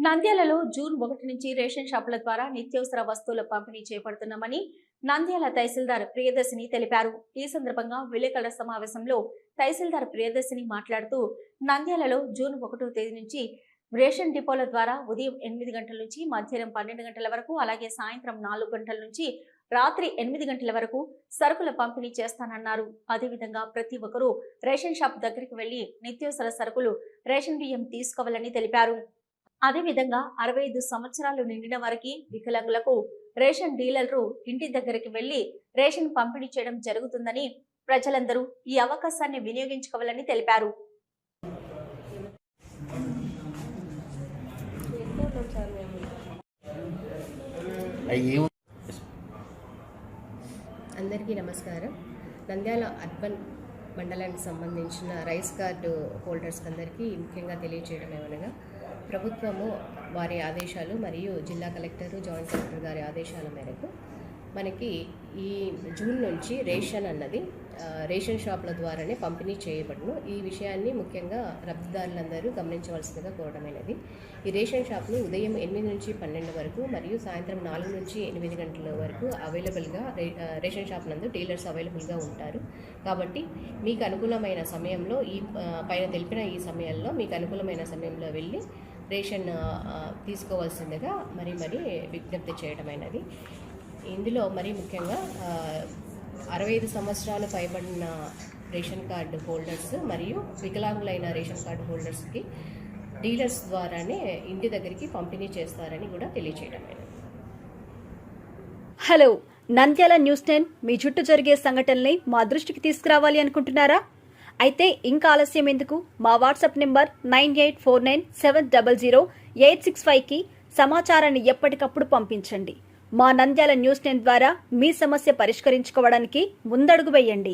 నంద్యాలలో జూన్ 1 నుంచి రేషన్ షాపుల ద్వారా నిత్యావసర వస్తువుల పంపిణీ చేపడుతున్నామని నంద్యాల తహసీల్దార్ ప్రియదర్శిని తెలిపారు. ఈ సందర్భంగా విలేకరుల సమావేశంలో తహసీల్దార్ ప్రియదర్శిని మాట్లాడుతూ నంద్యాలలో జూన్ 1వ తేదీ నుంచి రేషన్ డిపోల ద్వారా ఉదయం 8 గంటల నుంచి మధ్యాహ్నం 12 గంటల వరకు, అలాగే సాయంత్రం 4 గంటల నుంచి రాత్రి 8 గంటల వరకు సరుకుల పంపిణీ చేస్తానన్నారు. అదేవిధంగా ప్రతి ఒక్కరూ రేషన్ షాప్ దగ్గరికి వెళ్లి నిత్యావసర సరుకులు, రేషన్ బియ్యం తీసుకోవాలని తెలిపారు. అదేవిధంగా 65 సంవత్సరాలు నిండిన వారికి, వికలాంగులకు రేషన్ డీలర్లు ఇంటి దగ్గరికి వెళ్లి రేషన్ పంపిణీ చేయడం జరుగుతుందని ప్రజలందరూ ఈ అవకాశాన్ని వినియోగించుకోవాలని తెలిపారు. అందరికీ నమస్కారం. నంద్యాల అర్బన్ మండలానికి సంబంధించిన రైస్ కార్డు హోల్డర్స్ అందరికీ ముఖ్యంగా తెలియజేయడం ఏమనగా, ప్రభుత్వము వారి ఆదేశాలు మరియు జిల్లా కలెక్టరు, జాయింట్ కలెక్టర్ గారి ఆదేశాల మేరకు మనకి ఈ జూన్ నుంచి రేషన్ అన్నది రేషన్ షాపుల ద్వారానే పంపిణీ చేయబడును. ఈ విషయాన్ని ముఖ్యంగా లబ్ధిదారులందరూ గమనించవలసిందిగా కోరడమైనది. ఈ రేషన్ షాప్ని ఉదయం 8 నుంచి 12 వరకు మరియు సాయంత్రం 4 నుంచి 8 గంటల వరకు అవైలబుల్గా రేషన్ షాప్ నందు డీలర్స్ అవైలబుల్గా ఉంటారు. కాబట్టి మీకు అనుకూలమైన సమయంలో ఈ పైన తెలిపిన ఈ సమయంలో మీకు అనుకూలమైన సమయంలో వెళ్ళి రేషన్ తీసుకోవాల్సిందిగా మరీ విజ్ఞప్తి చేయడమైనది. ఇందులో మరీ ముఖ్యంగా 65 సంవత్సరాలు పైబడిన రేషన్ కార్డు హోల్డర్స్ మరియు వికలాంగులైన రేషన్ కార్డు హోల్డర్స్కి డీలర్స్ ద్వారానే ఇంటి దగ్గరికి పంపిణీ చేస్తారని కూడా తెలియజేయడమైనది. హలో, నంద్యాల న్యూస్ 10 మీ చుట్టూ జరిగే సంఘటనల్ని మా దృష్టికి తీసుకురావాలి అనుకుంటున్నారా? అయితే ఇంకా ఆలస్యం ఎందుకు? మా వాట్సాప్ నెంబర్ 9849700865కి సమాచారాన్ని ఎప్పటికప్పుడు పంపించండి. మా నంద్యాల న్యూస్ 10 ద్వారా మీ సమస్య పరిష్కరించుకోవడానికి ముందడుగు వేయండి.